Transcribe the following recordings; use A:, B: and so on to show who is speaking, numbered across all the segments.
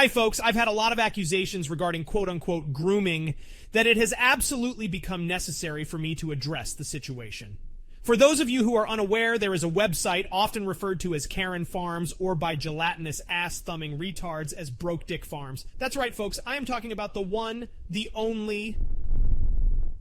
A: Hi, folks. I've had a lot of accusations regarding quote-unquote grooming that it has absolutely become necessary for me to address the situation. For those of you who are unaware, there is a website often referred to as Karen Farms or by gelatinous ass-thumbing retards as Broke Dick Farms. That's right, folks. I am talking about the one, the only,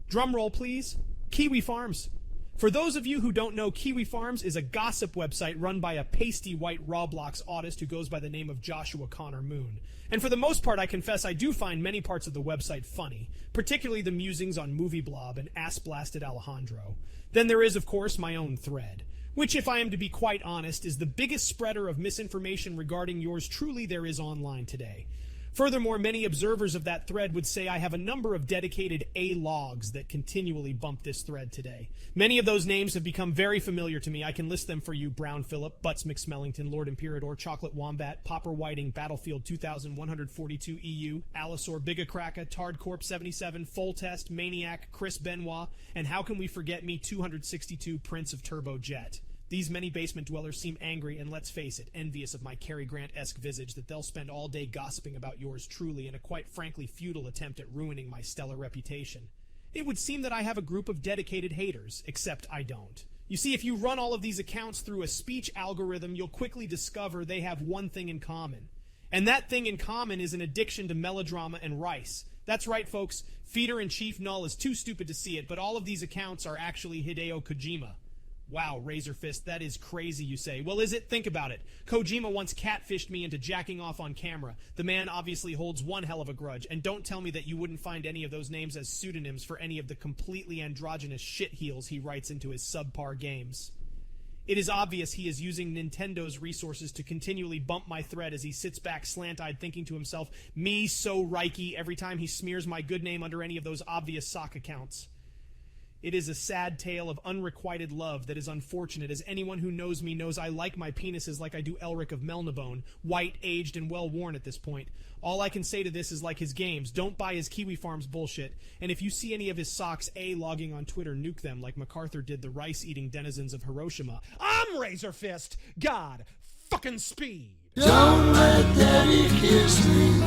A: drumroll please, Kiwi Farms. For those of you who don't know, Kiwi Farms is a gossip website run by a pasty white Roblox autist who goes by the name of Joshua Connor Moon. And for the most part, I confess I do find many parts of the website funny, particularly the musings on Movie Blob and ass-blasted Alejandro. Then there is, of course, my own thread, which, if I am to be quite honest, is the biggest spreader of misinformation regarding yours truly there is online today. Furthermore, many observers of that thread would say I have a number of dedicated A-logs that continually bump this thread today. Many of those names have become very familiar to me. I can list them for you: Brown Phillip, Butts McSmellington, Lord Imperador, Chocolate Wombat, Popper Whiting, Battlefield 2142 EU, Allosaur, Bigacracka, Tardcorp 77, Full Test, Maniac, Chris Benoit, and how can we forget me, 262, Prince of Turbo Jet. These many basement dwellers seem angry and, let's face it, envious of my Cary Grant-esque visage that they'll spend all day gossiping about yours truly in a quite frankly futile attempt at ruining my stellar reputation. It would seem that I have a group of dedicated haters, except I don't. You see, if you run all of these accounts through a speech algorithm, you'll quickly discover they have one thing in common. And that thing in common is an addiction to melodrama and rice. That's right, folks. Feeder-in-Chief Null is too stupid to see it, but all of these accounts are actually Hideo Kojima. Wow, Razor Fist, that is crazy, you say. Well, is it? Think about it. Kojima once catfished me into jacking off on camera. The man obviously holds one hell of a grudge, and don't tell me that you wouldn't find any of those names as pseudonyms for any of the completely androgynous shitheels he writes into his subpar games. It is obvious he is using Nintendo's resources to continually bump my thread as he sits back slant-eyed thinking to himself, me so Reiki, every time he smears my good name under any of those obvious sock accounts. It is a sad tale of unrequited love that is unfortunate, as anyone who knows me knows I like my penises like I do Elric of Melnibone, white, aged, and well-worn at this point. All I can say to this is, like his games, don't buy his Kiwi Farms bullshit, and if you see any of his socks A-logging on Twitter, nuke them like MacArthur did the rice-eating denizens of Hiroshima. I'm Razor Fist, God fucking speed!
B: Don't let daddy kiss me.